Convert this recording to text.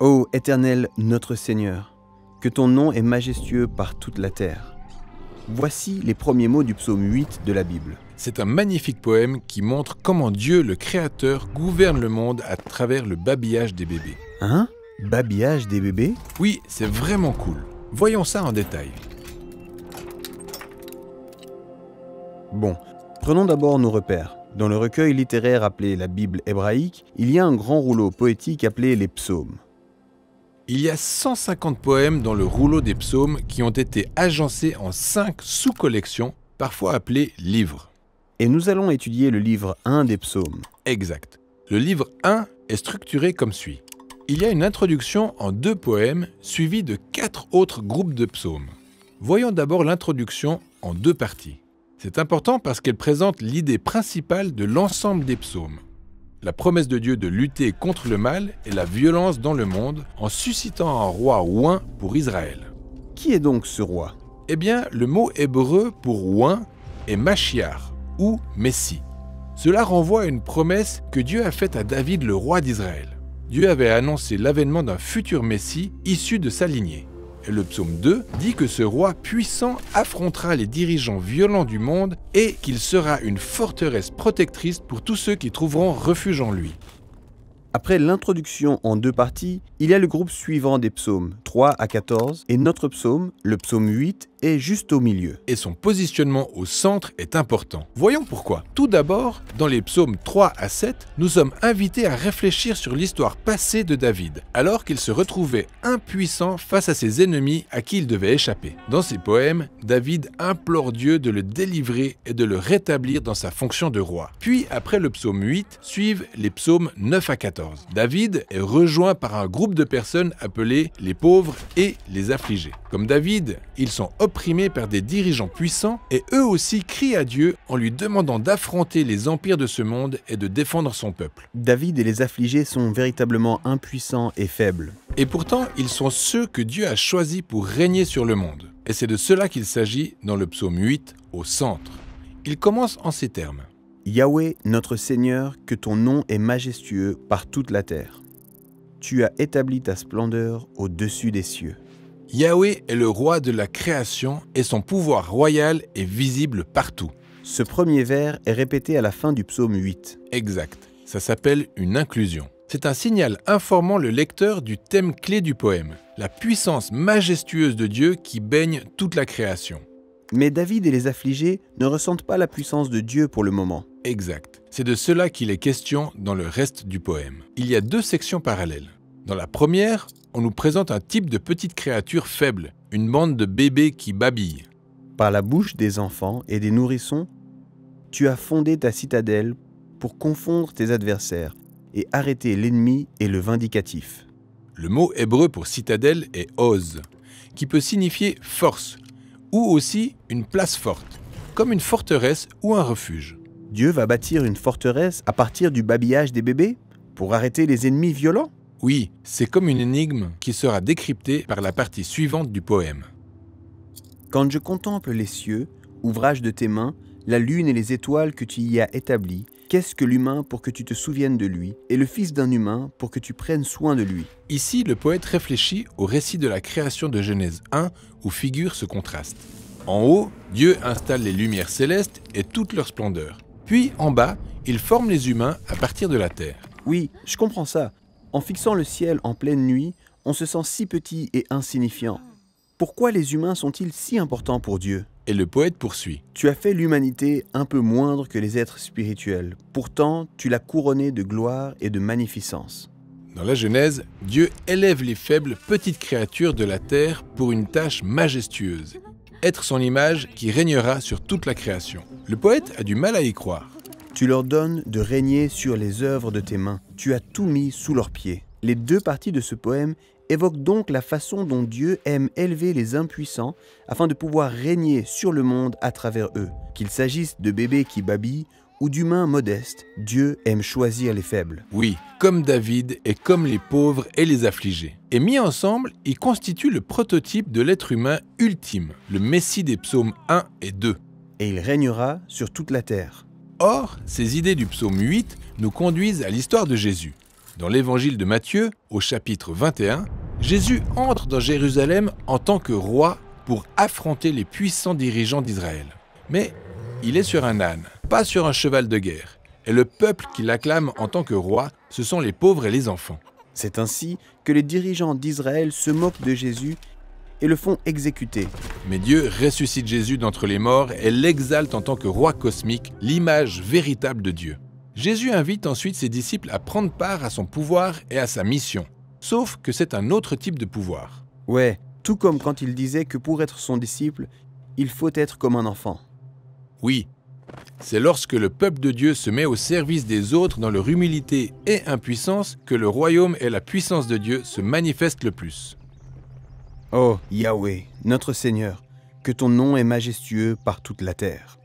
Ô Éternel, notre Seigneur, que ton nom est majestueux par toute la terre. Voici les premiers mots du psaume 8 de la Bible. C'est un magnifique poème qui montre comment Dieu, le Créateur, gouverne le monde à travers le babillage des bébés. Hein? Babillage des bébés? Oui, c'est vraiment cool. Voyons ça en détail. Bon, prenons d'abord nos repères. Dans le recueil littéraire appelé la Bible hébraïque, il y a un grand rouleau poétique appelé les psaumes. Il y a 150 poèmes dans le rouleau des psaumes qui ont été agencés en 5 sous-collections, parfois appelées livres. Et nous allons étudier le livre 1 des psaumes. Exact. Le livre 1 est structuré comme suit. Il y a une introduction en 2 poèmes suivie de 4 autres groupes de psaumes. Voyons d'abord l'introduction en 2 parties. C'est important parce qu'elle présente l'idée principale de l'ensemble des psaumes. La promesse de Dieu de lutter contre le mal et la violence dans le monde en suscitant un roi oint pour Israël. Qui est donc ce roi? Eh bien, le mot hébreu pour oint est Mashiach ou Messie. Cela renvoie à une promesse que Dieu a faite à David, le roi d'Israël. Dieu avait annoncé l'avènement d'un futur Messie issu de sa lignée. Et le psaume 2 dit que ce roi puissant affrontera les dirigeants violents du monde et qu'il sera une forteresse protectrice pour tous ceux qui trouveront refuge en lui. Après l'introduction en 2 parties, il y a le groupe suivant des psaumes, 3 à 14, et notre psaume, le psaume 8, est juste au milieu. Et son positionnement au centre est important. Voyons pourquoi. Tout d'abord, dans les psaumes 3 à 7, nous sommes invités à réfléchir sur l'histoire passée de David, alors qu'il se retrouvait impuissant face à ses ennemis à qui il devait échapper. Dans ses poèmes, David implore Dieu de le délivrer et de le rétablir dans sa fonction de roi. Puis, après le psaume 8, suivent les psaumes 9 à 14. David est rejoint par un groupe de personnes appelées les pauvres et les affligés. Comme David, ils sont opprimés par des dirigeants puissants et eux aussi crient à Dieu en lui demandant d'affronter les empires de ce monde et de défendre son peuple. David et les affligés sont véritablement impuissants et faibles. Et pourtant, ils sont ceux que Dieu a choisis pour régner sur le monde. Et c'est de cela qu'il s'agit dans le psaume 8 au centre. Il commence en ces termes. Yahweh, notre Seigneur, que ton nom est majestueux par toute la terre. Tu as établi ta splendeur au-dessus des cieux. Yahweh est le roi de la création et son pouvoir royal est visible partout. Ce premier vers est répété à la fin du psaume 8. Exact. Ça s'appelle une inclusion. C'est un signal informant le lecteur du thème clé du poème, la puissance majestueuse de Dieu qui baigne toute la création. Mais David et les affligés ne ressentent pas la puissance de Dieu pour le moment. Exact. C'est de cela qu'il est question dans le reste du poème. Il y a 2 sections parallèles. Dans la première, on nous présente un type de petite créature faible, une bande de bébés qui babillent. Par la bouche des enfants et des nourrissons, tu as fondé ta citadelle pour confondre tes adversaires et arrêter l'ennemi et le vindicatif. Le mot hébreu pour citadelle est oz, qui peut signifier force, ou aussi une place forte, comme une forteresse ou un refuge. Dieu va bâtir une forteresse à partir du babillage des bébés pour arrêter les ennemis violents? Oui, c'est comme une énigme qui sera décryptée par la partie suivante du poème. Quand je contemple les cieux, ouvrage de tes mains, la lune et les étoiles que tu y as établies, qu'est-ce que l'humain pour que tu te souviennes de lui, et le fils d'un humain pour que tu prennes soin de lui? Ici, le poète réfléchit au récit de la création de Genèse 1 où figure ce contraste. En haut, Dieu installe les lumières célestes et toute leur splendeur. Puis, en bas, il forme les humains à partir de la terre. Oui, je comprends ça. En fixant le ciel en pleine nuit, on se sent si petit et insignifiant. Pourquoi les humains sont-ils si importants pour Dieu? Et le poète poursuit. Tu as fait l'humanité un peu moindre que les êtres spirituels. Pourtant, tu l'as couronnée de gloire et de magnificence. Dans la Genèse, Dieu élève les faibles petites créatures de la terre pour une tâche majestueuse, être son image qui régnera sur toute la création. Le poète a du mal à y croire. Tu leur donnes de régner sur les œuvres de tes mains. Tu as tout mis sous leurs pieds. Les 2 parties de ce poème évoquent donc la façon dont Dieu aime élever les impuissants afin de pouvoir régner sur le monde à travers eux. Qu'il s'agisse de bébés qui babillent ou d'humains modestes, Dieu aime choisir les faibles. Oui, comme David et comme les pauvres et les affligés. Et mis ensemble, ils constituent le prototype de l'être humain ultime, le Messie des psaumes 1 et 2. Et il régnera sur toute la terre. Or, ces idées du psaume 8 nous conduisent à l'histoire de Jésus. Dans l'évangile de Matthieu, au chapitre 21, Jésus entre dans Jérusalem en tant que roi pour affronter les puissants dirigeants d'Israël. Mais il est sur un âne, pas sur un cheval de guerre. Et le peuple qui l'acclame en tant que roi, ce sont les pauvres et les enfants. C'est ainsi que les dirigeants d'Israël se moquent de Jésus et le font exécuter. Mais Dieu ressuscite Jésus d'entre les morts et l'exalte en tant que roi cosmique, l'image véritable de Dieu. Jésus invite ensuite ses disciples à prendre part à son pouvoir et à sa mission. Sauf que c'est un autre type de pouvoir. Ouais, tout comme quand il disait que pour être son disciple, il faut être comme un enfant. Oui, c'est lorsque le peuple de Dieu se met au service des autres dans leur humilité et impuissance que le royaume et la puissance de Dieu se manifestent le plus. Oh Yahweh, notre Seigneur, que ton nom est majestueux par toute la terre.